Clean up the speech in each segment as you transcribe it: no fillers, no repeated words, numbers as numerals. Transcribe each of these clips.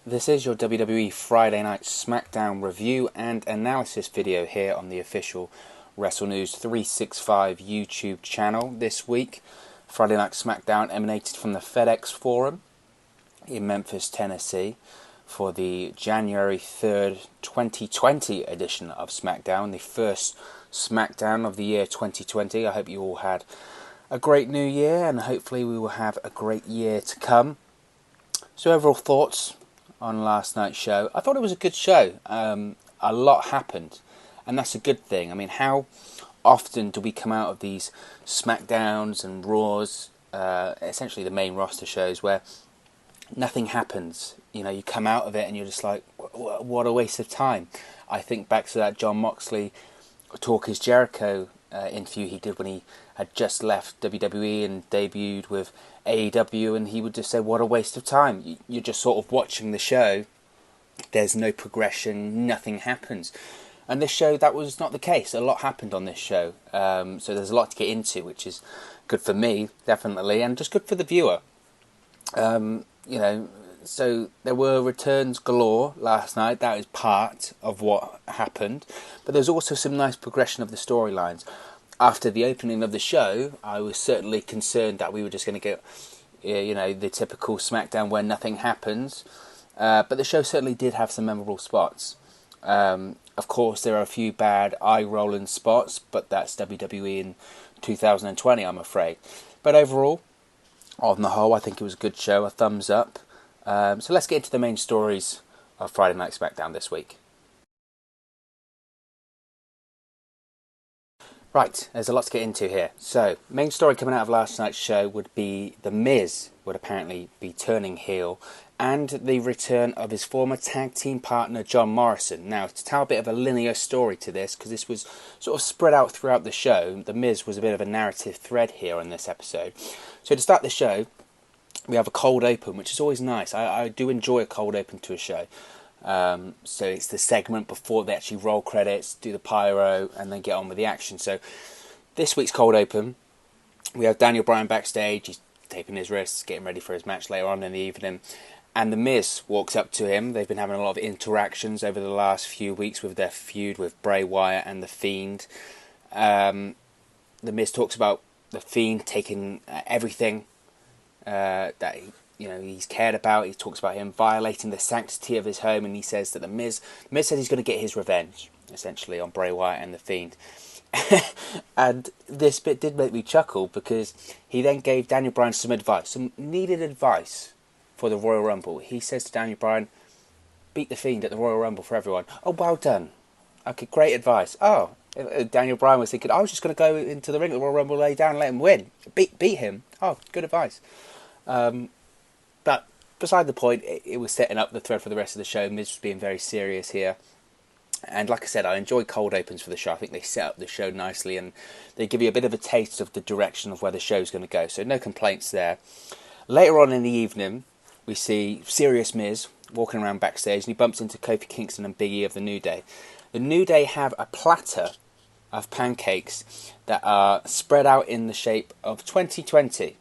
This is your WWE Friday Night Smackdown review and analysis video here on the official WrestleNews 365 YouTube channel. This week, Friday Night Smackdown emanated from the FedEx Forum in Memphis, Tennessee for the January 3rd, 2020 edition of Smackdown, the first Smackdown of the year 2020. I hope you all had a great new year and hopefully we will have a great year to come. So overall thoughts on last night's show. I thought it was a good show. A lot happened, and that's a good thing. I mean, how often do we come out of these Smackdowns and Raws, essentially the main roster shows, where nothing happens? You know, you come out of it and you're just like, what a waste of time. I think back to that Jon Moxley Talk Is Jericho interview he did when he had just left WWE and debuted with AEW, and he would just say, what a waste of time. You're just sort of watching the show, there's no progression, nothing happens. And this show, that was not the case. A lot happened on this show, so there's a lot to get into, which is good for me, definitely, and just good for the viewer. So there were returns galore last night. That is part of what happened. But there's also some nice progression of the storylines. After the opening of the show, I was certainly concerned that we were just going to get, the typical Smackdown where nothing happens. But the show certainly did have some memorable spots. Of course, there are a few bad eye-rolling spots, but that's WWE in 2020, I'm afraid. But overall, on the whole, I think it was a good show, a thumbs up. So let's get into the main stories of Friday Night Smackdown this week. Right, there's a lot to get into here. So, main story coming out of last night's show would be The Miz would apparently be turning heel, and the return of his former tag team partner John Morrison. Now, to tell a bit of a linear story to this, because this was sort of spread out throughout the show, The Miz was a bit of a narrative thread here in this episode. So to start the show, we have a cold open, which is always nice. I do enjoy a cold open to a show. So it's the segment before they actually roll credits, do the pyro, and then get on with the action. So this week's cold open, we have Daniel Bryan backstage. He's taping his wrists, getting ready for his match later on in the evening. And The Miz walks up to him. They've been having a lot of interactions over the last few weeks with their feud with Bray Wyatt and The Fiend. The Miz talks about The Fiend taking everything that he's cared about. He talks about him violating the sanctity of his home, and he says that the Miz says he's going to get his revenge, essentially, on Bray Wyatt and The Fiend. And this bit did make me chuckle, because he then gave Daniel Bryan some advice, some needed advice for the Royal Rumble. He says to Daniel Bryan, beat The Fiend at the Royal Rumble for everyone. Oh, well done. Okay, great advice. Oh, Daniel Bryan was thinking, I was just going to go into the ring at the Royal Rumble, lay down, and let him win. Beat him. Oh, good advice. But beside the point, it was setting up the thread for the rest of the show. Miz was being very serious here. And like I said, I enjoy cold opens for the show. I think they set up the show nicely and they give you a bit of a taste of the direction of where the show's going to go. So no complaints there. Later on in the evening, we see serious Miz walking around backstage, and he bumps into Kofi Kingston and Big E of the New Day. The New Day have a platter of pancakes that are spread out in the shape of 2020.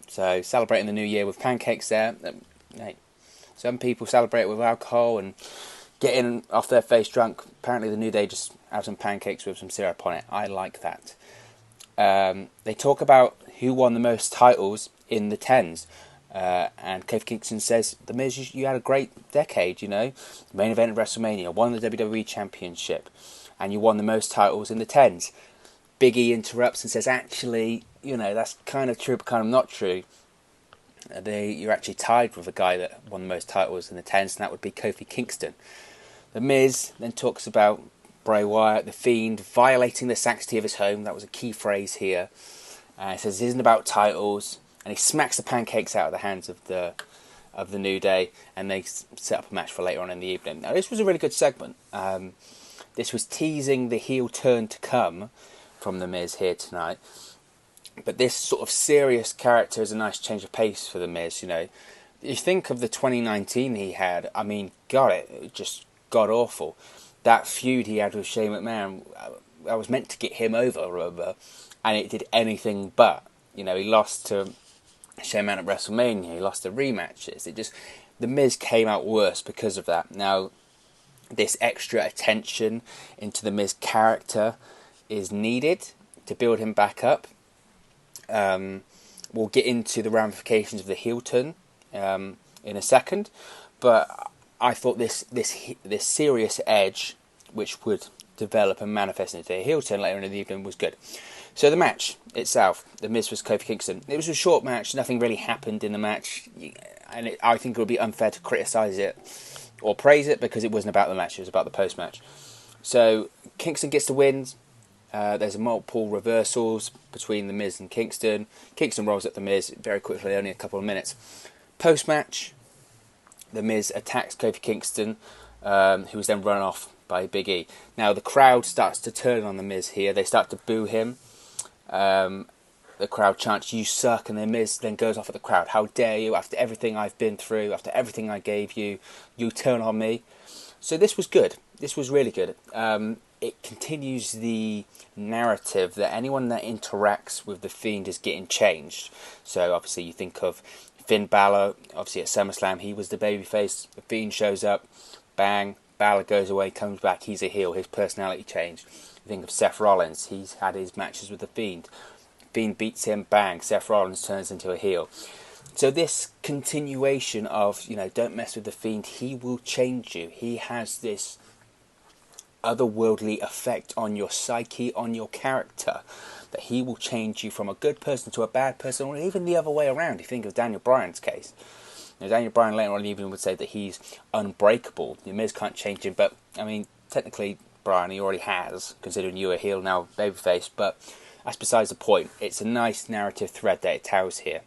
So, celebrating the new year with pancakes there. Hey, some people celebrate with alcohol and getting off their face drunk. Apparently the New Day just have some pancakes with some syrup on it. I like that. They talk about who won the most titles in the tens. And Kofi Kingston says, The Miz, you had a great decade, Main event of WrestleMania, won the WWE Championship, and you won the most titles in the tens. Big E interrupts and says, actually, that's kind of true, but kind of not true. You're actually tied with a guy that won the most titles in the tens, and that would be Kofi Kingston. The Miz then talks about Bray Wyatt, The Fiend, violating the sanctity of his home. That was a key phrase here. He says it isn't about titles, and he smacks the pancakes out of the hands of the New Day, and they set up a match for later on in the evening. Now, this was a really good segment. This was teasing the heel turn to come from The Miz here tonight. But this sort of serious character is a nice change of pace for The Miz, You think of the 2019 he had, I mean, it just god awful. That feud he had with Shane McMahon, I was meant to get him over, remember, and it did anything but. He lost to Shane McMahon at WrestleMania, he lost the rematches. The Miz came out worse because of that. Now, this extra attention into the Miz character is needed to build him back up. We'll get into the ramifications of the heel turn in a second, but I thought this serious edge, which would develop and manifest into a heel turn later in the evening, was good. So the match itself, The Miz vs Kofi Kingston, it was a short match. Nothing really happened in the match, and I think it would be unfair to criticise it or praise it because it wasn't about the match. It was about the post-match. So Kingston gets the win. There's multiple reversals between The Miz and Kingston. Kingston rolls at The Miz very quickly, only a couple of minutes. Post-match, The Miz attacks Kofi Kingston, who was then run off by Big E. Now the crowd starts to turn on The Miz here. They start to boo him. The crowd chants, "You suck," and The Miz then goes off at the crowd. "How dare you, after everything I've been through, after everything I gave you, you turn on me." So this was good. This was really good. It continues the narrative that anyone that interacts with The Fiend is getting changed. So obviously you think of Finn Balor, obviously at SummerSlam, he was the babyface. The Fiend shows up, bang, Balor goes away, comes back, he's a heel, his personality changed. You think of Seth Rollins, he's had his matches with The Fiend. Fiend beats him, bang, Seth Rollins turns into a heel. So this continuation of, don't mess with The Fiend, he will change you. He has this otherworldly effect on your psyche, on your character, that he will change you from a good person to a bad person, or even the other way around. You think of Daniel Bryan's case. Daniel Bryan later on even would say that he's unbreakable. The Miz can't change him, but technically Bryan, he already has, considering you a heel now, babyface, but that's besides the point. It's a nice narrative thread that it tells here.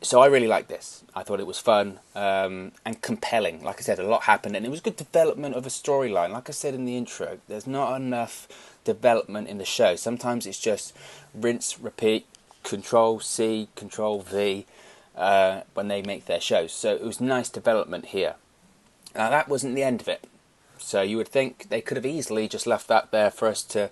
So I really liked this. I thought it was fun and compelling. Like I said, a lot happened, and it was good development of a storyline. Like I said in the intro, there's not enough development in the show. Sometimes it's just rinse, repeat, Control C, Control V when they make their shows. So it was nice development here. Now that wasn't the end of it. So you would think they could have easily just left that there for us to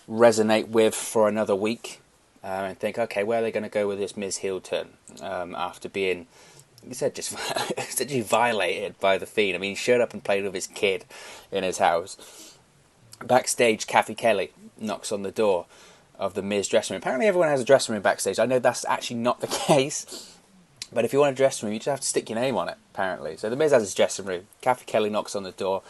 resonate with for another week. And think, okay, where are they going to go with this Miz heel turn after being, he said, just essentially violated by The Fiend. He showed up and played with his kid in his house. Backstage, Kathy Kelly knocks on the door of the Miz dressing room. Apparently everyone has a dressing room backstage. I know that's actually not the case, but if you want a dressing room, you just have to stick your name on it, apparently. So the Miz has his dressing room. Kathy Kelly knocks on the door,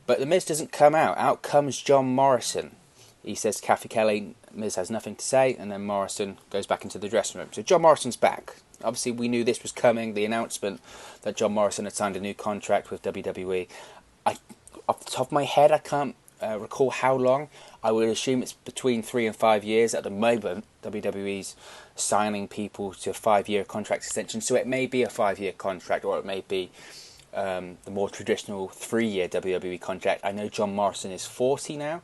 but the Miz doesn't come out. Out comes John Morrison. He says to Kathy Kelly, Miz has nothing to say, and then Morrison goes back into the dressing room. So John Morrison's back. Obviously, we knew this was coming, the announcement that John Morrison had signed a new contract with WWE. Off the top of my head, I can't recall how long. I would assume it's between 3 and 5 years. At the moment, WWE's signing people to a 5-year contract extension, so it may be a 5-year contract, or it may be the more traditional 3-year WWE contract. I know John Morrison is 40 now.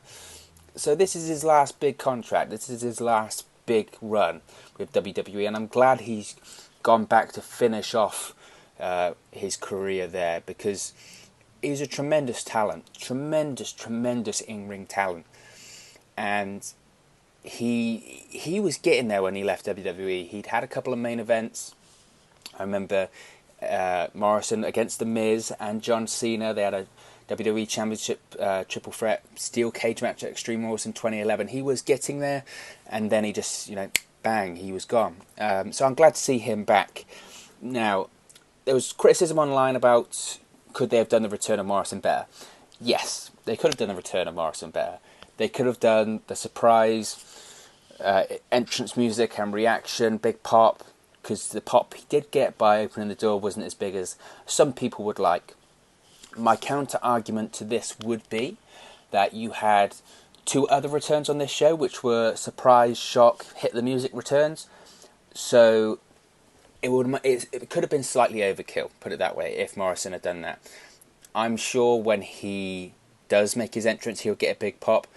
So this is his last big contract. This is his last big run with WWE, and I'm glad he's gone back to finish off his career there, because he's a tremendous talent, tremendous in-ring talent, and he was getting there when he left WWE. He'd had a couple of main events. I remember Morrison against The Miz and John Cena. They had a WWE Championship triple threat steel cage match at Extreme Rules in 2011. He was getting there, and then he just, bang, he was gone. So I'm glad to see him back. Now, there was criticism online about could they have done the return of Morrison better? Yes, they could have done the return of Morrison better. They could have done the surprise entrance music and reaction, big pop, because the pop he did get by opening the door wasn't as big as some people would like. My counter-argument to this would be that you had 2 other returns on this show, which were surprise, shock, hit the music returns. So it could have been slightly overkill, put it that way, if Morrison had done that. I'm sure when he does make his entrance, he'll get a big pop.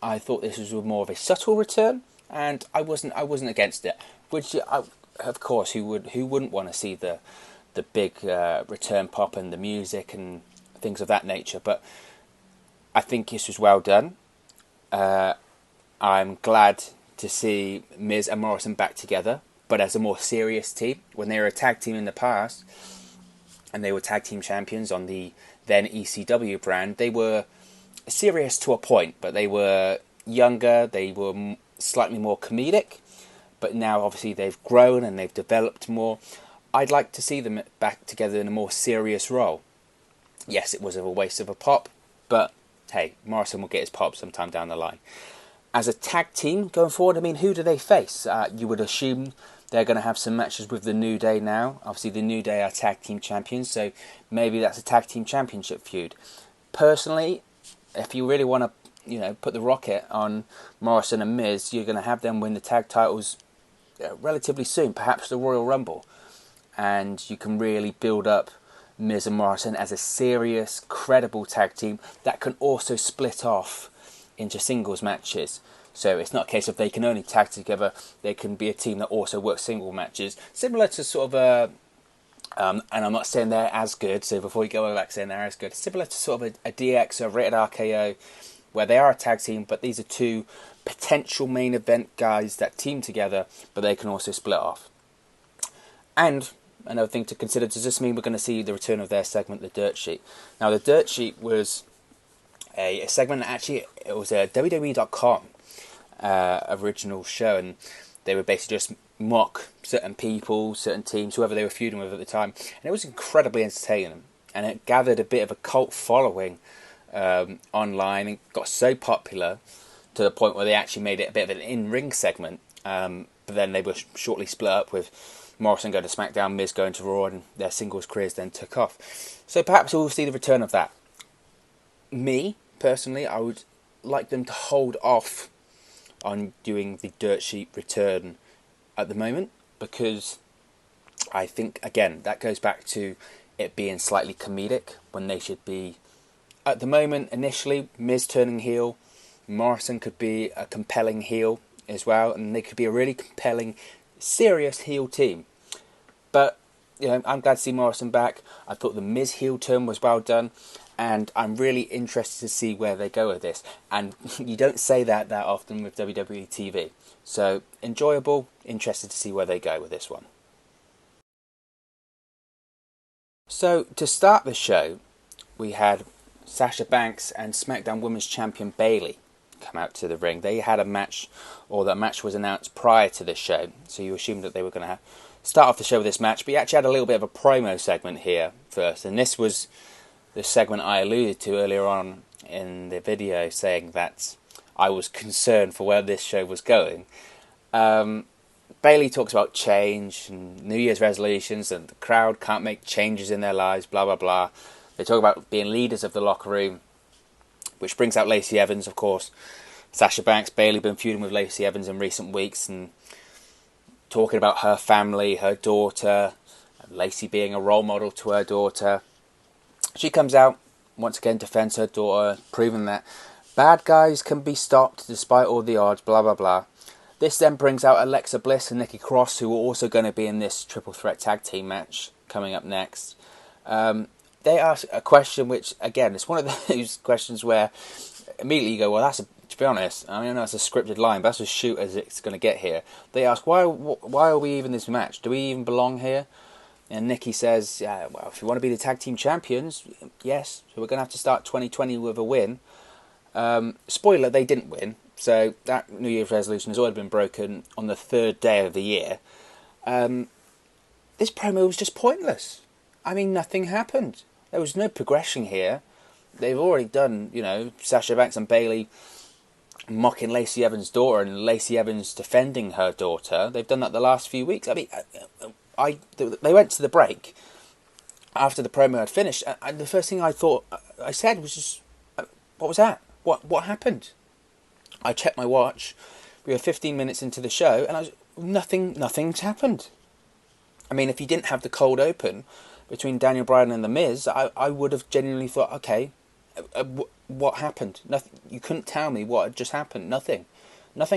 I thought this was more of a subtle return, and I wasn't against it. Which, of course, who wouldn't want to see the big return pop and the music and things of that nature? But I think this was well done. I'm glad to see Miz and Morrison back together. but as a more serious team. When they were a tag team in the past, and they were tag team champions on the then ECW brand, they were serious to a point, but they were younger, they were slightly more comedic, but now obviously they've grown and they've developed more. I'd like to see them back together in a more serious role. Yes, it was a waste of a pop, but hey, Morrison will get his pop sometime down the line. As a tag team going forward, I mean, who do they face? You would assume they're going to have some matches with the New Day now. Obviously, the New Day are tag team champions, so maybe that's a tag team championship feud. Personally, if you really want to, put the rocket on Morrison and Miz, you're going to have them win the tag titles relatively soon, perhaps the Royal Rumble. And you can really build up Miz and Morrison as a serious, credible tag team that can also split off into singles matches. So it's not a case of they can only tag together, they can be a team that also works single matches. Similar to sort of a, and I'm not saying they're as good, so before you go back saying they're as good, similar to sort of a DX or Rated RKO, where they are a tag team, but these are two potential main event guys that team together, but they can also split off. And another thing to consider, does this mean we're going to see the return of their segment, The Dirt Sheet? Now, The Dirt Sheet was a segment that actually, it was a WWE.com original show, and they would basically just mock certain people, certain teams, whoever they were feuding with at the time, and it was incredibly entertaining, and it gathered a bit of a cult following online, and got so popular to the point where they actually made it a bit of an in-ring segment, but then they were shortly split up with Morrison going to Smackdown, Miz going to Raw, and their singles careers then took off. So perhaps we'll see the return of that. Me, personally, I would like them to hold off on doing the Dirt Sheet return at the moment, because I think, again, that goes back to it being slightly comedic when they should be, at the moment, initially, Miz turning heel, Morrison could be a compelling heel as well, and they could be a really compelling, serious heel team. But, I'm glad to see Morrison back. I thought the Miz heel turn was well done, and I'm really interested to see where they go with this. And you don't say that often with WWE TV. So, enjoyable, interested to see where they go with this one. So, to start the show, we had Sasha Banks and Smackdown Women's Champion Bayley come out to the ring. They had a match, or that match was announced prior to this show, so you assumed that they were going to start off the show with this match, but you actually had a little bit of a promo segment here first, and this was the segment I alluded to earlier on in the video, saying that I was concerned for where this show was going. Bayley talks about change and New Year's resolutions, and the crowd can't make changes in their lives, blah blah blah. They talk about being leaders of the locker room, which brings out Lacey Evans, of course. Sasha Banks Bayley been feuding with Lacey Evans in recent weeks and talking about her family, her daughter, and Lacey being a role model to her daughter. She comes out, once again defends her daughter, proving that bad guys can be stopped despite all the odds, blah blah blah. This then brings out Alexa Bliss and Nikki Cross, who are also going to be in this triple threat tag team match coming up next. They ask a question which, again, it's one of those questions where immediately you go, well, to be honest, I know it's a scripted line, but that's as shoot as it's going to get here. They ask, why are we even in this match? Do we even belong here? And Nikki says, yeah, well, if you want to be the tag team champions, yes, so we're going to have to start 2020 with a win. Spoiler, they didn't win, so that New Year's resolution has already been broken on the third day of the year. This promo was just pointless. I mean, nothing happened. There was no progression here. They've already done, Sasha Banks and Bayley mocking Lacey Evans' daughter and Lacey Evans defending her daughter. They've done that the last few weeks. I mean, they went to the break after the promo had finished, and the first thing I said was just, what was that? What happened? I checked my watch. We were 15 minutes into the show, and nothing's happened. I mean, if you didn't have the cold open between Daniel Bryan and The Miz, I would have genuinely thought, okay, what happened? Nothing. You couldn't tell me what had just happened. Nothing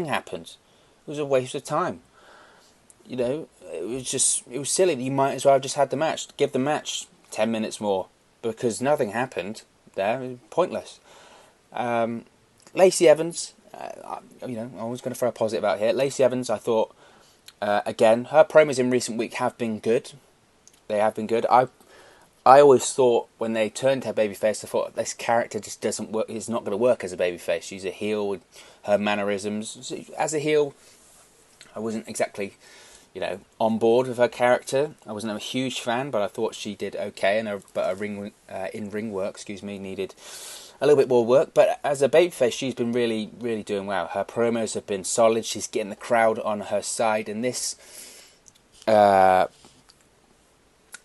happened. It was a waste of time. It was silly. You might as well have just had the match. Give the match 10 minutes more, because nothing happened there. It was pointless. Lacey Evans, I was going to throw a positive out here. Lacey Evans, I thought, Again, her promos in recent week have been good. They have been good. I always thought when they turned her babyface, I thought this character just doesn't work. Is not going to work as a babyface. She's a heel with her mannerisms. As a heel, I wasn't exactly, on board with her character. I wasn't a huge fan, but I thought she did okay. And her in-ring work, needed a little bit more work. But as a babyface, she's been really, really doing well. Her promos have been solid. She's getting the crowd on her side, and this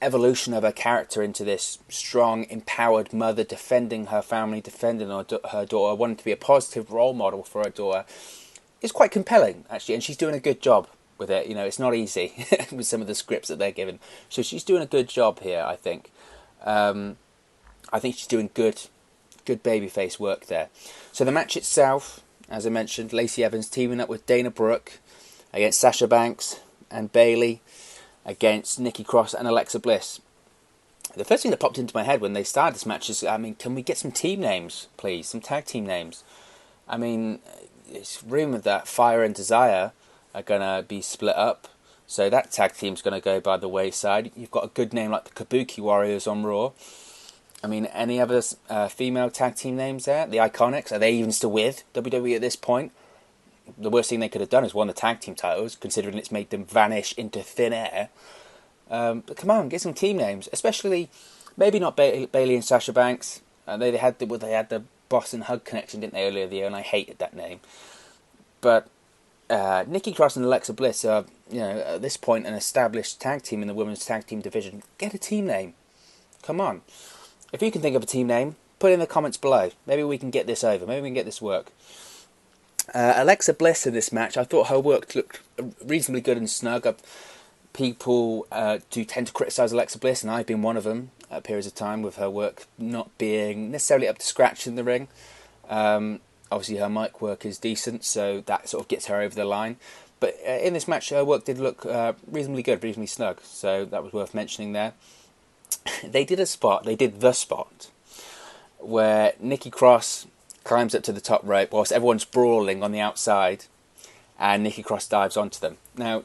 evolution of her character into this strong, empowered mother, defending her family, defending her daughter, wanting to be a positive role model for her daughter, is quite compelling, actually, and she's doing a good job with it. It's not easy with some of the scripts that they're given. So she's doing a good job here, I think. I think she's doing good babyface work there. So the match itself, as I mentioned, Lacey Evans teaming up with Dana Brooke against Sasha Banks and Bayley against Nikki Cross and Alexa Bliss. The first thing that popped into my head when they started this match is, can we get some team names, please? Some tag team names. It's rumoured that Fire and Desire are going to be split up, so that tag team's going to go by the wayside. You've got a good name like the Kabuki Warriors on Raw. Any other female tag team names there? The Iconics, are they even still with WWE at this point? The worst thing they could have done is won the tag team titles, considering it's made them vanish into thin air. But come on, get some team names, especially maybe not Bayley and Sasha Banks. They had the Boss and Hug connection, didn't they, earlier in the year, and I hated that name. But Nikki Cross and Alexa Bliss are, at this point, an established tag team in the women's tag team division. Get a team name. Come on. If you can think of a team name, put it in the comments below. Maybe we can get this over. Maybe we can get this work. Alexa Bliss in this match, I thought her work looked reasonably good and snug. People do tend to criticise Alexa Bliss, and I've been one of them at periods of time, with her work not being necessarily up to scratch in the ring. Obviously her mic work is decent, so that sort of gets her over the line. But in this match, her work did look reasonably good, reasonably snug, so that was worth mentioning there. They did the spot, where Nikki Cross climbs up to the top rope whilst everyone's brawling on the outside, and Nikki Cross dives onto them. Now,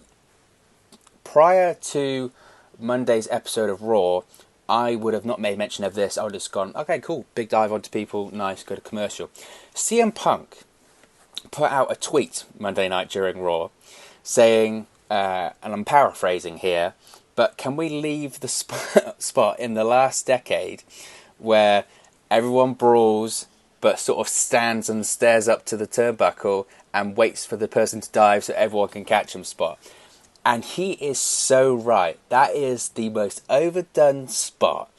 prior to Monday's episode of Raw, I would have not made mention of this. I would have just gone, okay, cool, big dive onto people, nice, go to commercial. CM Punk put out a tweet Monday night during Raw saying, and I'm paraphrasing here, but can we leave the spot in the last decade where everyone brawls but sort of stands and stares up to the turnbuckle and waits for the person to dive so everyone can catch him spot? And he is so right. That is the most overdone spot.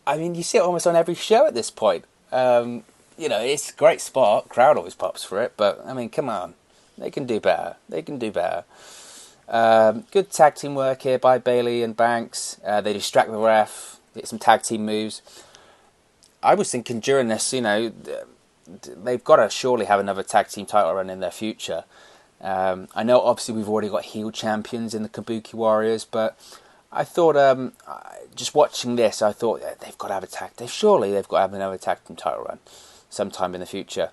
You see it almost on every show at this point. It's a great spot. Crowd always pops for it. But, come on. They can do better. Good tag team work here by Bayley and Banks. They distract the ref. Get some tag team moves. I was thinking during this, they've got to surely have another tag team title run in their future. I know obviously we've already got heel champions in the Kabuki Warriors, but I thought, just watching this, I thought they've got to have a tag. Surely they've got to have another tag team title run sometime in the future.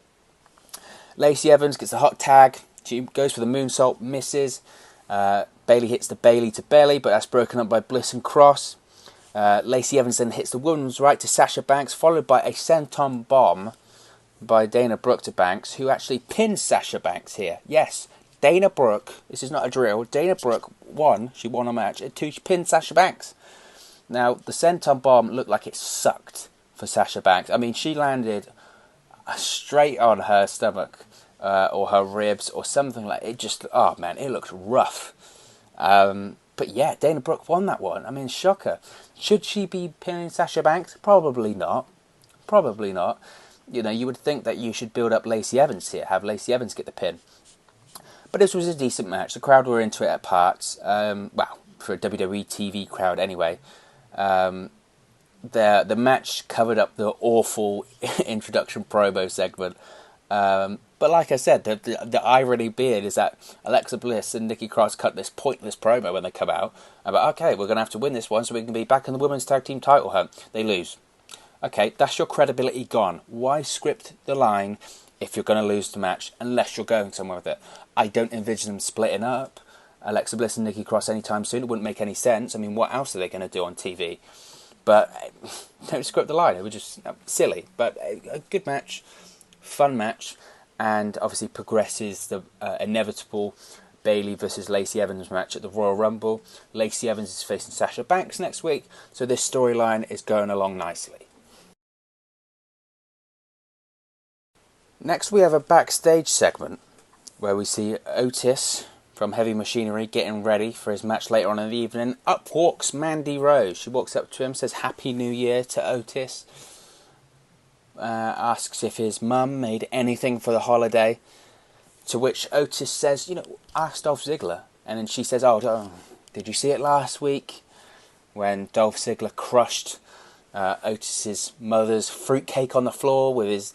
Lacey Evans gets the hot tag. She goes for the moonsault, misses. Bayley hits the Bayley to belly, but that's broken up by Bliss and Cross. Lacey Evans then hits the women's right to Sasha Banks, followed by a senton bomb by Dana Brooke to Banks, who actually pins Sasha Banks here. Yes, Dana Brooke, this is not a drill, Dana Brooke she won a match, and 2, she pinned Sasha Banks. Now, the senton bomb looked like it sucked for Sasha Banks. She landed straight on her stomach, or her ribs, or something like it. It looked rough. But yeah, Dana Brooke won that one. Shocker. Should she be pinning Sasha Banks? Probably not. You would think that you should build up Lacey Evans here, have Lacey Evans get the pin. But this was a decent match. The crowd were into it at parts. For a WWE TV crowd anyway. The match covered up the awful introduction promo segment. But like I said, the irony being is that Alexa Bliss and Nikki Cross cut this pointless promo when they come out about, okay, we're going to have to win this one so we can be back in the women's tag team title hunt. They lose. Okay, that's your credibility gone. Why script the line if you're going to lose the match unless you're going somewhere with it? I don't envision them splitting up. Alexa Bliss and Nikki Cross anytime soon. It wouldn't make any sense. I mean, what else are they going to do on TV? But don't script the line. It was just silly. But a good match, fun match, and obviously progresses the inevitable Bayley versus Lacey Evans match at the Royal Rumble. Lacey Evans is facing Sasha Banks next week, so this storyline is going along nicely. Next we have a backstage segment where we see Otis from Heavy Machinery getting ready for his match later on in the evening. Up walks Mandy Rose. She walks up to him, says Happy New Year to Otis, asks if his mum made anything for the holiday, to which Otis says, ask Dolph Ziggler. And then she says, did you see it last week when Dolph Ziggler crushed Otis's mother's fruitcake on the floor with his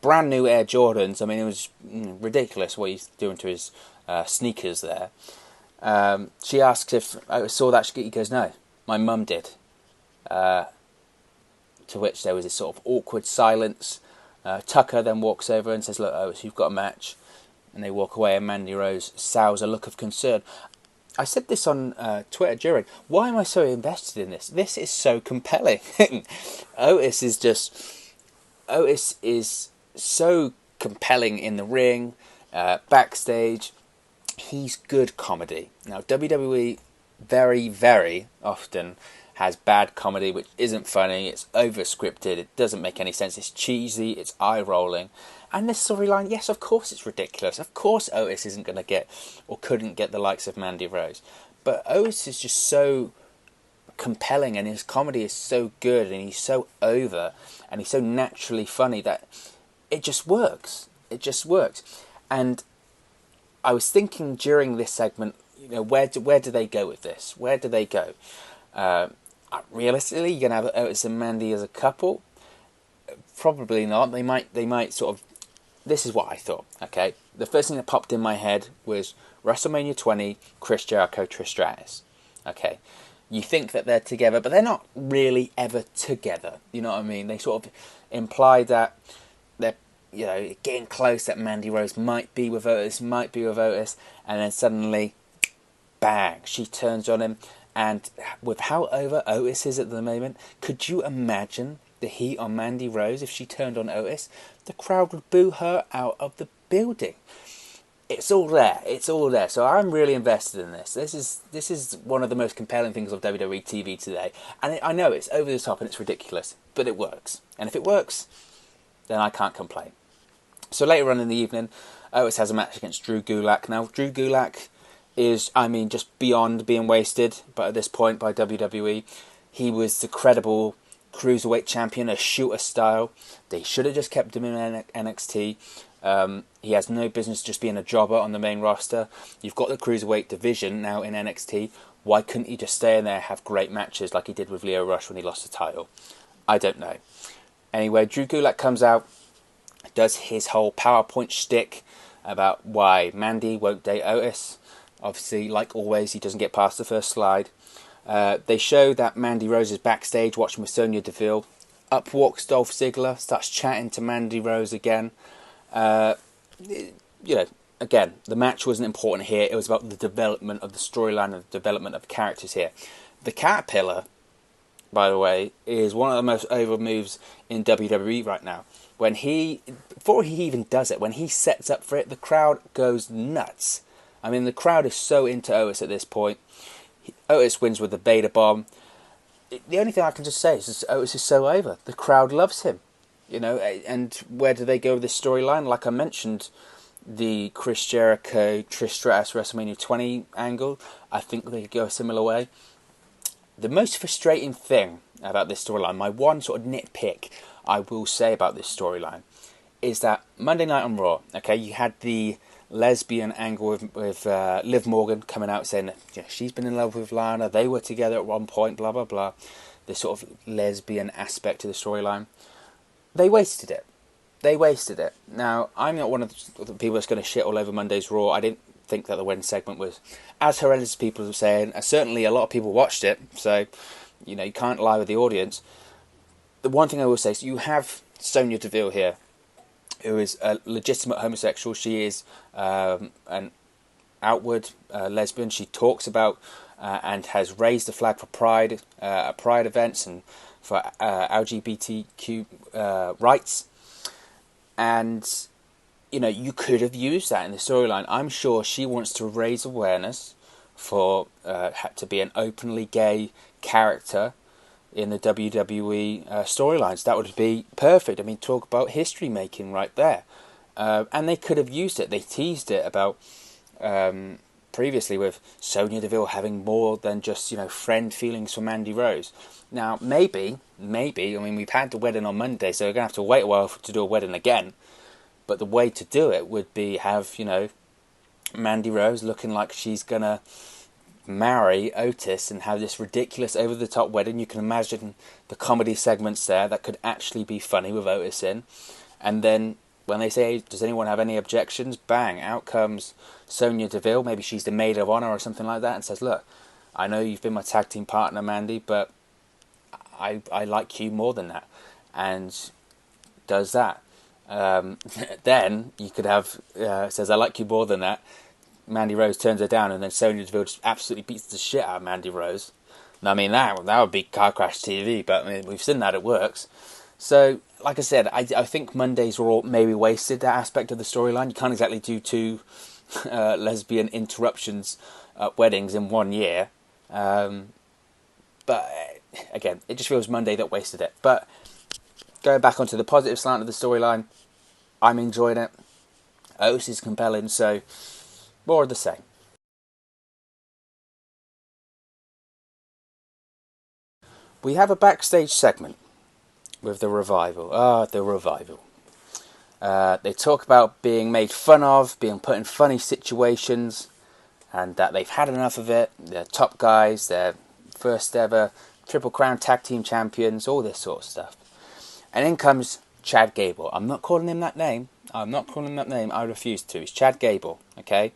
brand new Air Jordans? I mean, it was ridiculous what he's doing to his sneakers there. She asks if Otis saw that. He goes, no, my mum did. To which there was this sort of awkward silence. Tucker then walks over and says, look, Otis, you've got a match. And they walk away, and Mandy Rose sours a look of concern. I said this on Twitter during. Why am I so invested in this? This is so compelling. Otis is so compelling in the ring, backstage. He's good comedy. Now, WWE very, very often has bad comedy which isn't funny, it's over-scripted, it doesn't make any sense, it's cheesy, it's eye-rolling. And this storyline, yes, of course it's ridiculous. Of course Otis isn't going to get, or couldn't get, the likes of Mandy Rose. But Otis is just so compelling, and his comedy is so good, and he's so over, and he's so naturally funny that it just works. It just works. And I was thinking during this segment, where do they go with this? Where do they go? Realistically, you're going to have Otis and Mandy as a couple? Probably not. They might sort of... This is what I thought, okay? The first thing that popped in my head was WrestleMania 20, Chris Jericho, Trish Stratus. Okay. You think that they're together, but they're not really ever together. You know what I mean? They sort of imply that they're, getting close, that Mandy Rose might be with Otis, and then suddenly, bang, she turns on him. And with how over Otis is at the moment, could you imagine the heat on Mandy Rose if she turned on Otis? The crowd would boo her out of the building. It's all there. It's all there. So I'm really invested in this. This is one of the most compelling things of WWE TV today. And I know it's over the top and it's ridiculous, but it works. And if it works, then I can't complain. So later on in the evening, Otis has a match against Drew Gulak. Now, Drew Gulak is, just beyond being wasted, but at this point by WWE. He was the credible Cruiserweight champion, a shooter style. They should have just kept him in NXT. He has no business just being a jobber on the main roster. You've got the Cruiserweight division now in NXT. Why couldn't he just stay in there and have great matches like he did with Lio Rush when he lost the title? I don't know. Anyway, Drew Gulak comes out, does his whole PowerPoint shtick about why Mandy won't date Otis. Obviously, like always, he doesn't get past the first slide. They show that Mandy Rose is backstage watching with Sonya Deville. Up walks Dolph Ziggler, starts chatting to Mandy Rose again. Again, the match wasn't important here. It was about the development of the storyline and the development of the characters here. The Caterpillar, by the way, is one of the most over moves in WWE right now. Before he even does it, when he sets up for it, the crowd goes nuts. I mean, the crowd is so into Otis at this point. Otis wins with the Beta Bomb. The only thing I can just say is Otis is so over. The crowd loves him. And where do they go with this storyline? Like I mentioned, the Chris Jericho, Trish Stratus WrestleMania 20 angle. I think they could go a similar way. The most frustrating thing about this storyline, my one sort of nitpick I will say about this storyline, is that Monday Night on Raw, okay, you had the lesbian angle with Liv Morgan coming out saying that she's been in love with Lana, they were together at one point, blah, blah, blah. This sort of lesbian aspect to the storyline. They wasted it. Now, I'm not one of the people that's going to shit all over Monday's Raw. I didn't think that the wedding segment was as horrendous as people were saying. Certainly a lot of people watched it, so you can't lie with the audience. The one thing I will say is you have Sonya Deville here, who is a legitimate homosexual. She is an outward lesbian. She talks about and has raised the flag for Pride at Pride events and for LGBTQ rights. And, you know, you could have used that in the storyline. I'm sure she wants to raise awareness for to be an openly gay character in the WWE storylines. That would be perfect. I mean, talk about history making right there. And they could have used it. They teased it about previously with Sonya Deville having more than just, you know, friend feelings for Mandy Rose. Now, maybe, I mean, we've had the wedding on Monday, so we're going to have to wait a while to do a wedding again. But the way to do it would be have, you know, Mandy Rose looking like she's going to marry Otis and have this ridiculous over-the-top wedding. You can imagine the comedy segments there that could actually be funny with Otis in. And then when they say, does anyone have any objections? Bang, out comes Sonya Deville. Maybe she's the maid of honor or something like that and says, look, I know you've been my tag team partner, Mandy, but I like you more than that. And does that. Then you could have, says, I like you more than that. Mandy Rose turns her down, and then Sonya Deville just absolutely beats the shit out of Mandy Rose. And I mean, that would be car crash TV, but I mean, we've seen that it works. So, like I said, I think Mondays were all maybe wasted, that aspect of the storyline. You can't exactly do two lesbian interruptions at weddings in 1 year. But, again, it just feels Monday that wasted it. But, going back onto the positive slant of the storyline, I'm enjoying it. Otis is compelling, so more of the same. We have a backstage segment with the Revival. The Revival. They talk about being made fun of, being put in funny situations, and that they've had enough of it. They're top guys, they're first ever Triple Crown Tag Team Champions, all this sort of stuff. And in comes Chad Gable. I'm not calling him that name. I refuse to. It's Chad Gable, okay?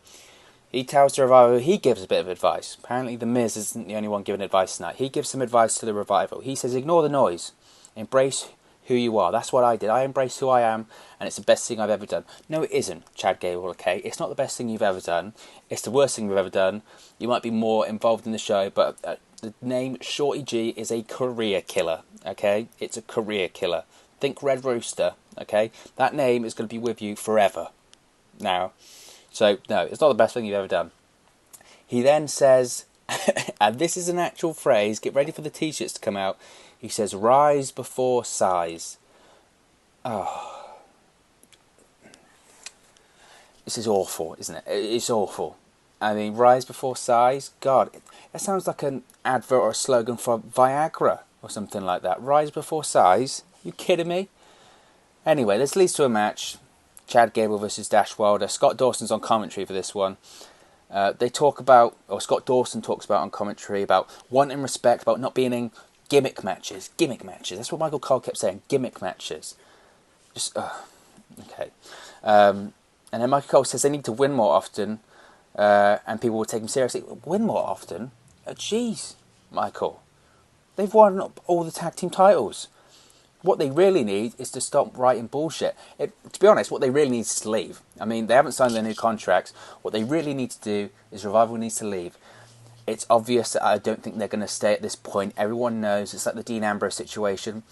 He tells the Revival, he gives a bit of advice. Apparently the Miz isn't the only one giving advice tonight. He gives some advice to the Revival. He says, ignore the noise. Embrace who you are. That's what I did. I embrace who I am, and it's the best thing I've ever done. No, it isn't, Chad Gable, okay? It's not the best thing you've ever done. It's the worst thing you've ever done. You might be more involved in the show, but the name Shorty G is a career killer, okay? It's a career killer. Think Red Rooster, okay? That name is going to be with you forever. Now, so, no, it's not the best thing you've ever done. He then says, and this is an actual phrase, get ready for the t-shirts to come out. He says, rise before size. Oh. This is awful, isn't it? It's awful. I mean, rise before size? God, that sounds like an advert or a slogan for Viagra or something like that. Rise before size? You kidding me? Anyway, this leads to a match. Chad Gable versus Dash Wilder. Scott Dawson's on commentary for this one. They talk about, or Scott Dawson talks about on commentary, about wanting respect, about not being in gimmick matches. Gimmick matches. That's what Michael Cole kept saying. Gimmick matches. Just, okay. And then Michael Cole says they need to win more often, and people will take him seriously. Win more often? Jeez, Michael. They've won all the tag team titles. What they really need is to stop writing bullshit. To be honest, what they really need is to leave. I mean, they haven't signed their new contracts. What they really need to do is Revival needs to leave. It's obvious that I don't think they're going to stay at this point. Everyone knows it's like the Dean Ambrose situation.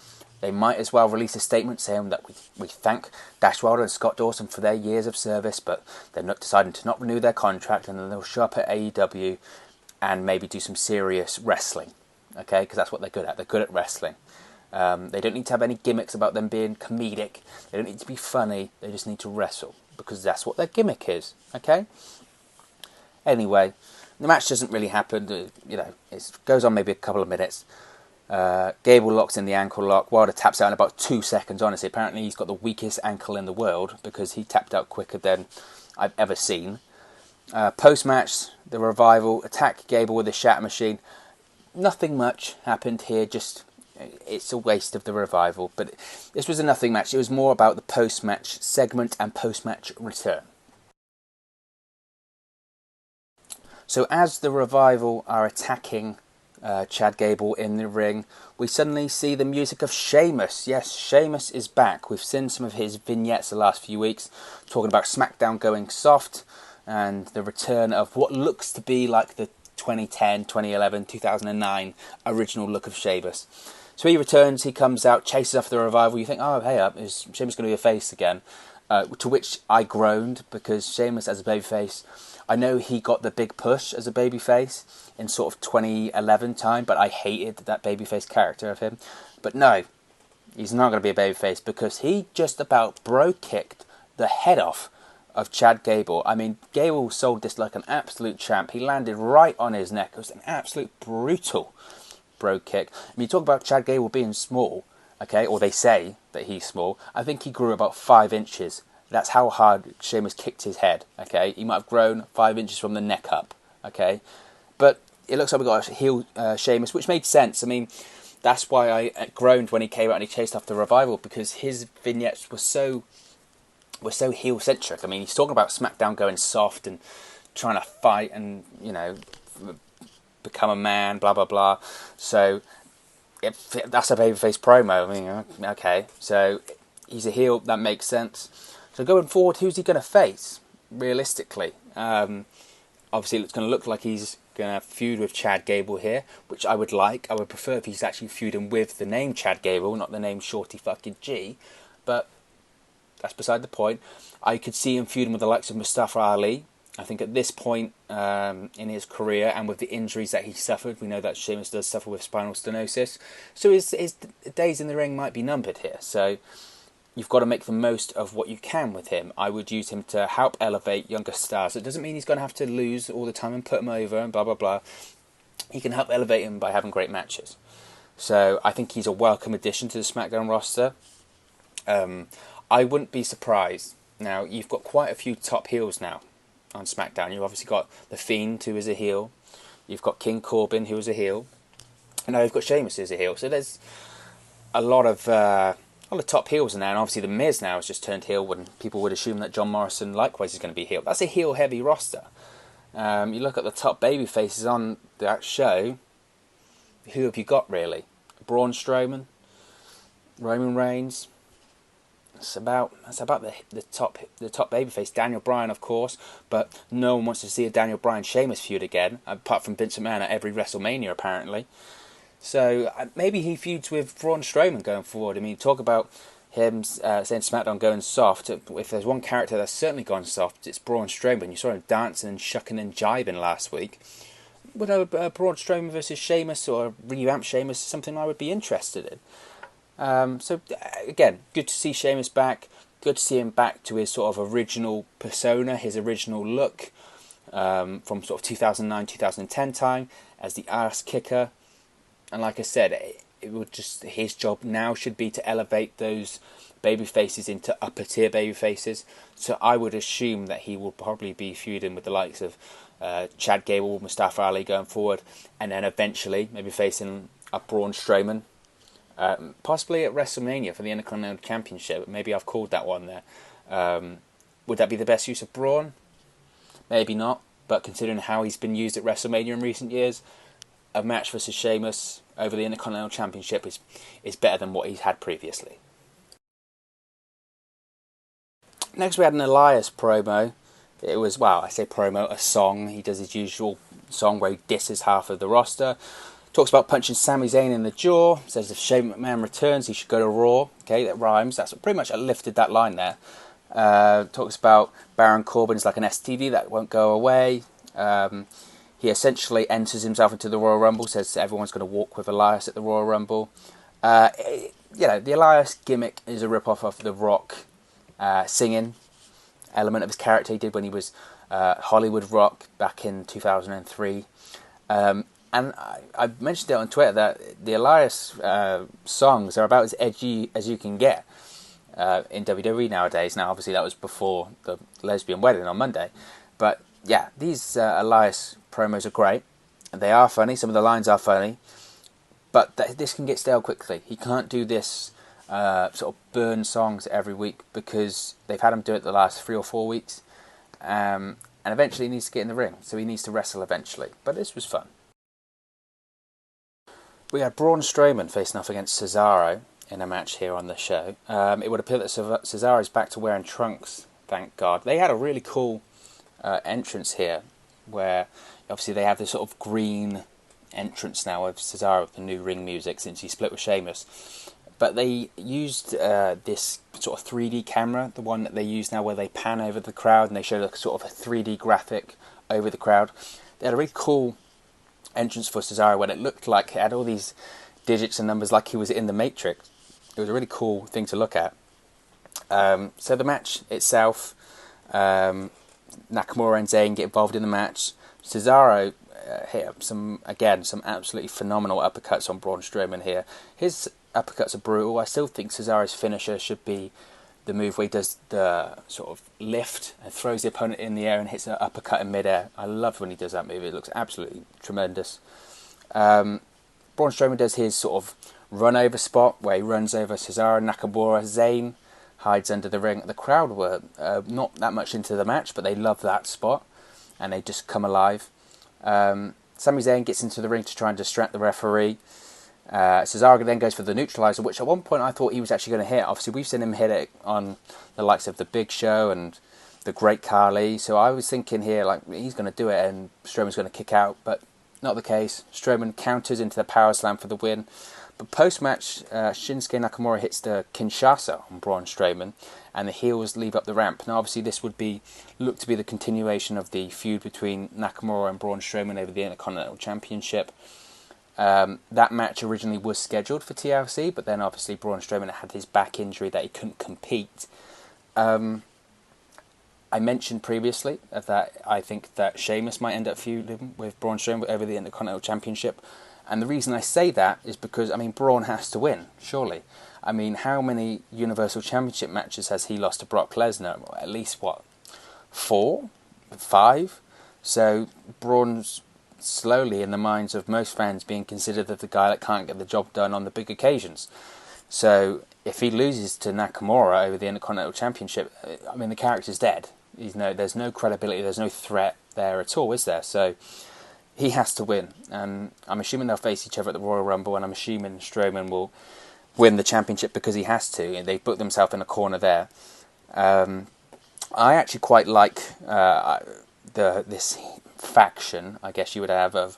They might as well release a statement saying that we thank Dash Wilder and Scott Dawson for their years of service, but they're not deciding to not renew their contract, and then they'll show up at AEW and maybe do some serious wrestling. Okay, because that's what they're good at. They're good at wrestling. They don't need to have any gimmicks about them being comedic. They don't need to be funny. They just need to wrestle, because that's what their gimmick is. Okay? Anyway, the match doesn't really happen. It goes on maybe a couple of minutes. Gable locks in the ankle lock. Wilder taps out in about 2 seconds, honestly. Apparently he's got the weakest ankle in the world, because he tapped out quicker than I've ever seen. Post-match, the Revival attack Gable with a shatter machine. Nothing much happened here, just... it's a waste of the Revival, but this was a nothing match. It was more about the post-match segment and post-match return. So as the Revival are attacking Chad Gable in the ring, we suddenly see the music of Sheamus. Yes, Sheamus is back. We've seen some of his vignettes the last few weeks, talking about Smackdown going soft, and the return of what looks to be like the 2010, 2011, 2009 original look of Sheamus. So he returns, he comes out, chases after the Revival. You think, oh, hey, is Sheamus going to be a face again? To which I groaned, because Sheamus as a babyface, I know he got the big push as a babyface in sort of 2011 time, but I hated that babyface character of him. But no, he's not going to be a babyface, because he just about bro-kicked the head off of Chad Gable. I mean, Gable sold this like an absolute champ. He landed right on his neck. It was an absolute brutal bro kick. I mean, you talk about Chad Gable being small, okay, or they say that he's small. I think he grew about 5 inches. That's how hard Sheamus kicked his head, okay? He might have grown 5 inches from the neck up, okay? But it looks like we got a heel Sheamus, which made sense. I mean, that's why I groaned when he came out and he chased after the Revival, because his vignettes were so heel-centric. I mean, he's talking about Smackdown going soft and trying to fight and, you know, become a man, blah, blah, blah. So that's a babyface promo. I mean, okay. So he's a heel. That makes sense. So going forward, who's he going to face, realistically? Obviously, it's going to look like he's going to feud with Chad Gable here, which I would like. I would prefer if he's actually feuding with the name Chad Gable, not the name Shorty fucking G. But that's beside the point. I could see him feuding with the likes of Mustafa Ali. I think at this point in his career, and with the injuries that he suffered, we know that Sheamus does suffer with spinal stenosis. So his days in the ring might be numbered here. So you've got to make the most of what you can with him. I would use him to help elevate younger stars. It doesn't mean he's going to have to lose all the time and put him over and blah, blah, blah. He can help elevate him by having great matches. So I think he's a welcome addition to the SmackDown roster. I wouldn't be surprised. Now, you've got quite a few top heels now on SmackDown. You've obviously got The Fiend, who is a heel. You've got King Corbin, who is a heel. And now you've got Sheamus, who's a heel. So there's a lot of top heels in there. And obviously The Miz now has just turned heel, when people would assume that John Morrison likewise is going to be heel. That's a heel-heavy roster. You look at the top baby faces on that show. Who have you got, really? Braun Strowman? Roman Reigns? That's about the top babyface. Daniel Bryan, of course, but no one wants to see a Daniel Bryan Sheamus feud again, apart from Vince McMahon at every WrestleMania apparently. So maybe he feuds with Braun Strowman going forward. I mean, talk about him saying SmackDown going soft. If there's one character that's certainly gone soft, it's Braun Strowman. You saw him dancing and shucking and jiving last week. Would a Braun Strowman versus Sheamus, or a revamped Sheamus, something I would be interested in. So again, good to see Sheamus back. Good to see him back to his sort of original persona, his original look, from sort of 2009, 2010 time as the ass kicker. And like I said, his job now should be to elevate those baby faces into upper tier baby faces. So I would assume that he will probably be feuding with the likes of Chad Gable, Mustafa Ali going forward, and then eventually maybe facing up Braun Strowman. Possibly at WrestleMania for the Intercontinental Championship. Maybe I've called that one there. Would that be the best use of Braun? Maybe not. But considering how he's been used at WrestleMania in recent years, a match versus Sheamus over the Intercontinental Championship is better than what he's had previously. Next we had an Elias promo. It was, well, I say promo, a song. He does his usual song where he disses half of the roster. Talks about punching Sami Zayn in the jaw. Says if Shane McMahon returns, he should go to Raw. Okay, that rhymes. That's pretty much lifted that line there. Talks about Baron Corbin is like an STD that won't go away. He essentially enters himself into the Royal Rumble. Says everyone's going to walk with Elias at the Royal Rumble. The Elias gimmick is a rip-off of the Rock singing element of his character he did when he was Hollywood Rock back in 2003. And I mentioned it on Twitter that the Elias songs are about as edgy as you can get in WWE nowadays. Now, obviously, that was before the lesbian wedding on Monday. But, yeah, these Elias promos are great. They are funny. Some of the lines are funny. But this can get stale quickly. He can't do this sort of burn songs every week, because they've had him do it the last 3 or 4 weeks. And eventually he needs to get in the ring. So he needs to wrestle eventually. But this was fun. We had Braun Strowman facing off against Cesaro in a match here on the show. It would appear that Cesaro's back to wearing trunks, thank God. They had a really cool entrance here, where obviously they have this sort of green entrance now of Cesaro with the new ring music since he split with Sheamus. But they used this sort of 3D camera, the one that they use now where they pan over the crowd and they show a sort of a 3D graphic over the crowd. They had a really cool entrance for Cesaro when it looked like it had all these digits and numbers like he was in the Matrix. It was a really cool thing to look at. So the match itself, Nakamura and Zayn get involved in the match. Cesaro hit some absolutely phenomenal uppercuts on Braun Strowman here. His uppercuts are brutal. I still think Cesaro's finisher should be the move where he does the sort of lift and throws the opponent in the air and hits an uppercut in midair. I love when he does that move. It looks absolutely tremendous. Braun Strowman does his sort of run over spot where he runs over Cesaro and Nakamura. Zayn hides under the ring. The crowd were not that much into the match, but they love that spot and they just come alive. Sami Zayn gets into the ring to try and distract the referee. Cesaro then goes for the neutralizer, which at one point I thought he was actually going to hit. Obviously, we've seen him hit it on the likes of the Big Show and the Great Khali. So I was thinking here, like, he's going to do it and Strowman's going to kick out, but not the case. Strowman counters into the power slam for the win. But post-match, Shinsuke Nakamura hits the Kinshasa on Braun Strowman, and the heels leave up the ramp. Now, obviously, this would look to be the continuation of the feud between Nakamura and Braun Strowman over the Intercontinental Championship. That match originally was scheduled for TLC, but then obviously Braun Strowman had his back injury that he couldn't compete. I mentioned previously that I think that Sheamus might end up feuding with Braun Strowman over the Intercontinental Championship. And the reason I say that is because, Braun has to win, surely. How many Universal Championship matches has he lost to Brock Lesnar? At least, 4? 5? So, Braun's slowly in the minds of most fans being considered the guy that can't get the job done on the big occasions. So, if he loses to Nakamura over the Intercontinental Championship, the character's dead. There's no credibility, there's no threat there at all, is there? So, he has to win, and I'm assuming they'll face each other at the Royal Rumble, and I'm assuming Strowman will win the championship because he has to, and they've put themselves in a corner there. I actually quite like this faction, I guess you would have, of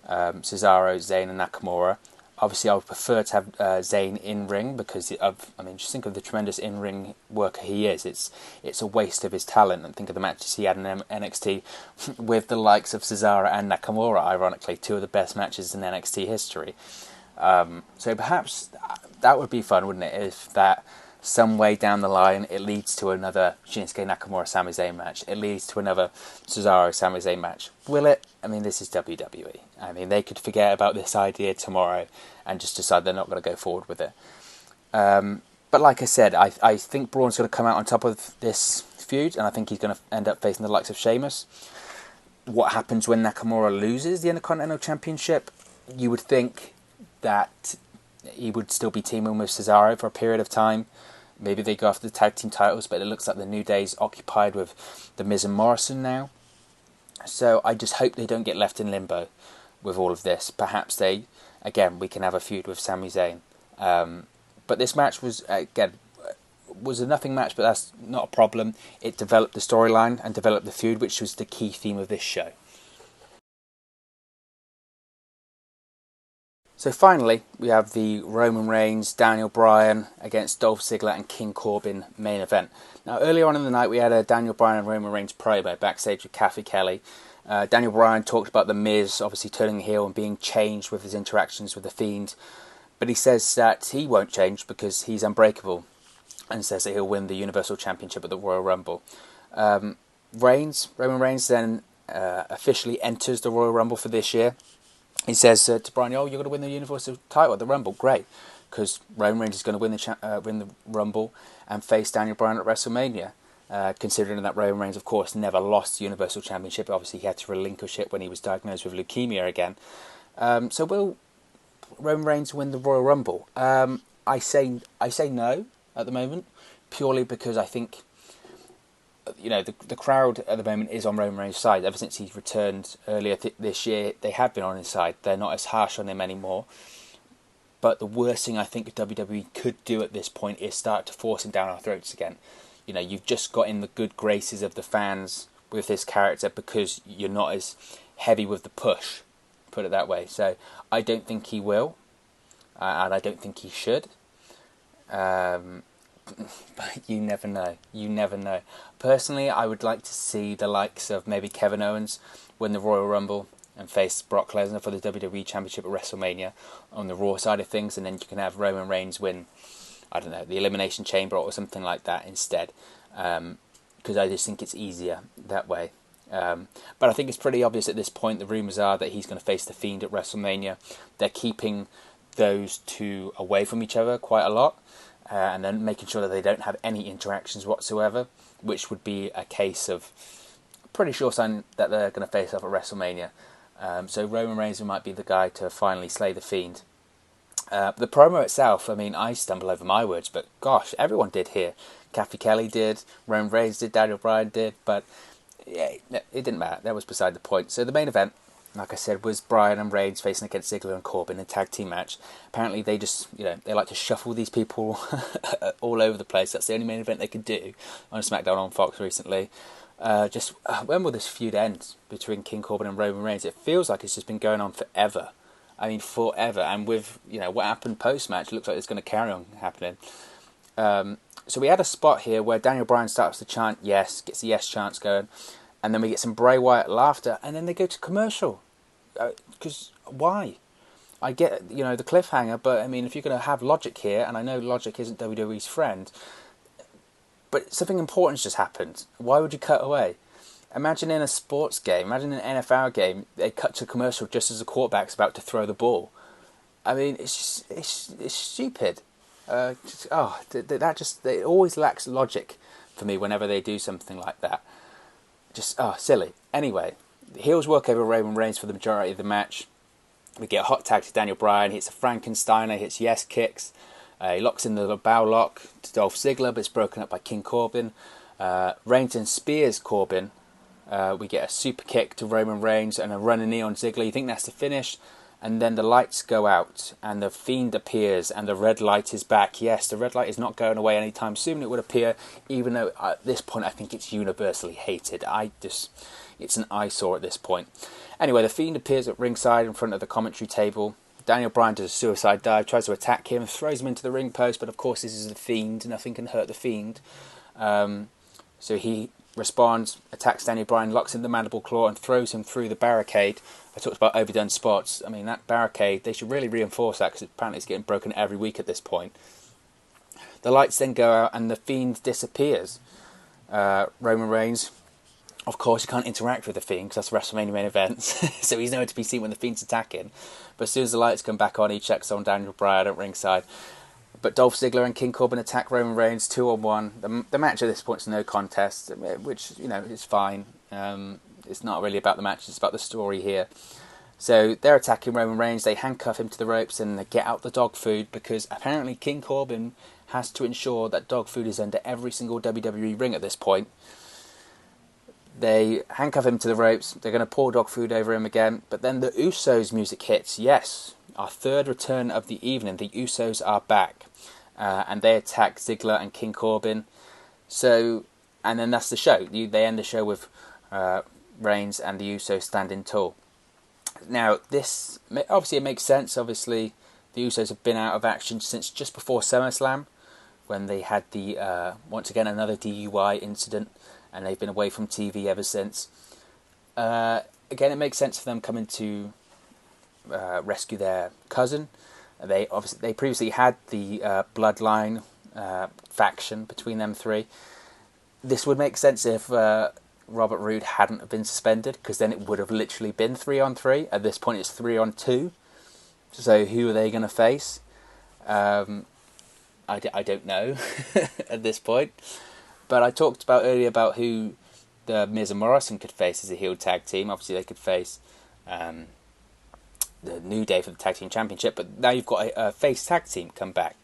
Cesaro, Zayn and Nakamura. Obviously, I would prefer to have Zayn in-ring because just think of the tremendous in-ring worker he is. It's a waste of his talent. And think of the matches he had in NXT with the likes of Cesaro and Nakamura, ironically, two of the best matches in NXT history. So perhaps that would be fun, wouldn't it, if that some way down the line it leads to another Shinsuke Nakamura Sami Zayn match. It leads to another Cesaro Sami Zayn match. Will it? This is WWE. They could forget about this idea tomorrow and just decide they're not going to go forward with it. But like I said, I think Braun's going to come out on top of this feud, and I think he's going to end up facing the likes of Sheamus. What happens when Nakamura loses the Intercontinental Championship? You would think that he would still be teaming with Cesaro for a period of time. Maybe they go after the tag team titles, but it looks like the New Day's occupied with The Miz and Morrison now. So I just hope they don't get left in limbo with all of this. Perhaps we can have a feud with Sami Zayn. But this match was a nothing match, but that's not a problem. It developed the storyline and developed the feud, which was the key theme of this show. So finally, we have the Roman Reigns, Daniel Bryan against Dolph Ziggler and King Corbin main event. Now, earlier on in the night, we had a Daniel Bryan and Roman Reigns promo backstage with Kathy Kelly. Daniel Bryan talked about The Miz obviously turning heel and being changed with his interactions with The Fiend. But he says that he won't change because he's unbreakable and says that he'll win the Universal Championship at the Royal Rumble. Roman Reigns then officially enters the Royal Rumble for this year. He says to Bryan, you're going to win the Universal title at the Rumble. Great, because Roman Reigns is going to win the Rumble and face Daniel Bryan at WrestleMania. Considering that Roman Reigns, of course, never lost the Universal Championship. Obviously, he had to relinquish it when he was diagnosed with leukemia again. So will Roman Reigns win the Royal Rumble? I say no at the moment, purely because I think the crowd at the moment is on Roman Reigns' side. Ever since he's returned earlier this year, they have been on his side. They're not as harsh on him anymore. But the worst thing I think WWE could do at this point is start to force him down our throats again. You've just got in the good graces of the fans with this character because you're not as heavy with the push, put it that way. So I don't think he will, and I don't think he should. But you never know. You never know. Personally, I would like to see the likes of maybe Kevin Owens win the Royal Rumble and face Brock Lesnar for the WWE Championship at WrestleMania on the Raw side of things, and then you can have Roman Reigns win, I don't know, the Elimination Chamber or something like that instead, because I just think it's easier that way. But I think it's pretty obvious at this point. The rumours are that he's going to face The Fiend at WrestleMania. They're keeping those two away from each other quite a lot, and then making sure that they don't have any interactions whatsoever, which would be a case of pretty sure sign that they're going to face off at WrestleMania. So Roman Reigns might be the guy to finally slay The Fiend. The promo itself, I mean, I stumble over my words, but gosh, everyone did here. Kathy Kelly did, Roman Reigns did, Daniel Bryan did, but yeah, it didn't matter. That was beside the point. So the main event, like I said, was Bryan and Reigns facing against Ziggler and Corbin in a tag team match. Apparently they just, they like to shuffle these people all over the place. That's the only main event they could do on Smackdown on Fox recently. When will this feud end between King Corbin and Roman Reigns? It feels like it's just been going on forever. I mean, forever. And with, what happened post-match, it looks like it's going to carry on happening. So we had a spot here where Daniel Bryan starts to chant yes, gets the yes chants going, and then we get some Bray Wyatt laughter, and then they go to commercial. Because why? I get, the cliffhanger, but I mean, if you're going to have logic here, and I know logic isn't WWE's friend, but something important's just happened. Why would you cut away? Imagine in a sports game, imagine in an NFL game, they cut to commercial just as the quarterback's about to throw the ball. I mean, it's stupid. It always lacks logic for me whenever they do something like that. Silly. Anyway, the heels work over Roman Reigns for the majority of the match. We get a hot tag to Daniel Bryan, hits a Frankensteiner, hits yes kicks. He locks in the bow lock to Dolph Ziggler, but it's broken up by King Corbin. Reigns and spears Corbin. We get a super kick to Roman Reigns and a running knee on Ziggler. You think that's the finish? And then the lights go out and the Fiend appears and the red light is back. Yes, the red light is not going away anytime soon. It would appear, even though at this point I think it's universally hated. It's an eyesore at this point. Anyway, the Fiend appears at ringside in front of the commentary table. Daniel Bryan does a suicide dive, tries to attack him, throws him into the ring post, but of course this is the Fiend. Nothing can hurt the Fiend. So he responds, attacks Daniel Bryan, locks in the mandible claw and throws him through the barricade. I talked about overdone spots. I mean, that barricade, they should really reinforce that because apparently it's getting broken every week at this point. The lights then go out and the Fiend disappears. Roman Reigns, of course, you can't interact with the Fiend because that's WrestleMania main event, so he's nowhere to be seen when the Fiend's attacking. But as soon as the lights come back on, he checks on Daniel Bryan at ringside. But Dolph Ziggler and King Corbin attack Roman Reigns 2-on-1. The match at this point is no contest, which, is fine. It's not really about the match, it's about the story here. So they're attacking Roman Reigns, they handcuff him to the ropes and they get out the dog food because apparently King Corbin has to ensure that dog food is under every single WWE ring at this point. They handcuff him to the ropes, they're going to pour dog food over him again, but then the Usos music hits. Yes, our third return of the evening, the Usos are back. And they attack Ziggler and King Corbin. So, and then that's the show. They end the show with Reigns and the Usos standing tall. Now, this obviously it makes sense. Obviously, the Usos have been out of action since just before SummerSlam, when they had the once again another DUI incident, and they've been away from TV ever since. Again, it makes sense for them coming to rescue their cousin. They previously had the bloodline faction between them three. This would make sense if Robert Roode hadn't been suspended, because then it would have literally been 3-on-3. At this point, it's 3-on-2. So who are they going to face? I don't know at this point. But I talked about earlier about who the Miz and Morrison could face as a heel tag team. Obviously, they could face the New Day for the Tag Team Championship, but now you've got a face tag team come back.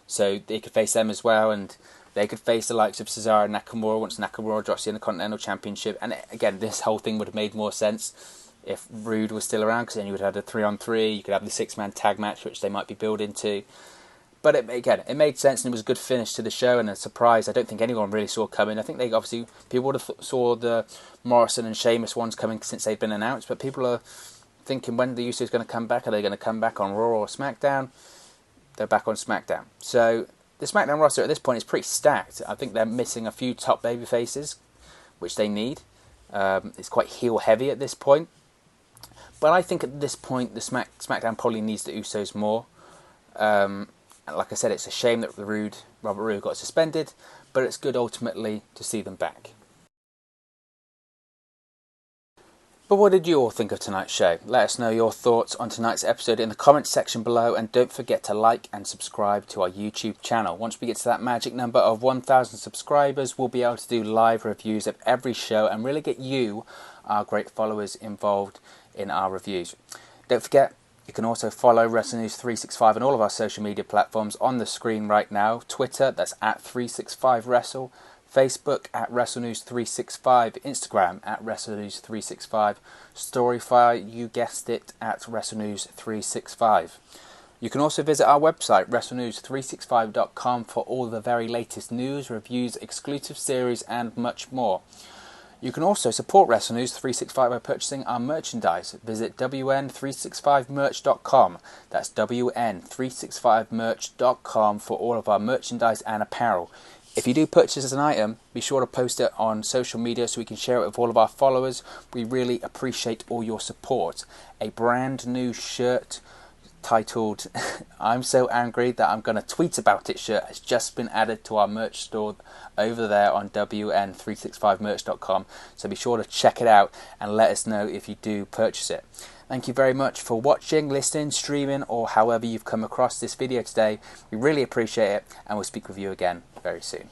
So they could face them as well, and they could face the likes of Cesaro and Nakamura once Nakamura drops the Intercontinental Championship. And again, this whole thing would have made more sense if Roode was still around, because then you would have had a 3-on-3, you could have the 6-man tag match, which they might be building to. But it made sense, and it was a good finish to the show and a surprise I don't think anyone really saw coming. I think people would have saw the Morrison and Sheamus ones coming since they'd been announced, but people are thinking, when the Usos going to come back? Are they going to come back on Raw or SmackDown? They're back on SmackDown. So the SmackDown roster at this point is pretty stacked. I think they're missing a few top baby faces, which they need. It's quite heel heavy at this point. But I think at this point the SmackDown probably needs the Usos more. And like I said, it's a shame that Robert Roode got suspended, but it's good ultimately to see them back. But what did you all think of tonight's show? Let us know your thoughts on tonight's episode in the comments section below, and don't forget to like and subscribe to our YouTube channel. Once we get to that magic number of 1,000 subscribers, we'll be able to do live reviews of every show and really get you, our great followers, involved in our reviews. Don't forget, you can also follow WrestleNews365 on all of our social media platforms on the screen right now. Twitter, that's at 365Wrestle. Facebook at WrestleNews365, Instagram at WrestleNews365, Storyfire, you guessed it, at WrestleNews365. You can also visit our website, WrestleNews365.com, for all the very latest news, reviews, exclusive series, and much more. You can also support WrestleNews365 by purchasing our merchandise. Visit WN365merch.com. That's WN365merch.com for all of our merchandise and apparel. If you do purchase an item, be sure to post it on social media so we can share it with all of our followers. We really appreciate all your support. A brand new shirt titled I'm So Angry That I'm Gonna Tweet About It shirt has just been added to our merch store over there on WN365merch.com. So be sure to check it out and let us know if you do purchase it. Thank you very much for watching, listening, streaming, or however you've come across this video today. We really appreciate it, and we'll speak with you again very soon.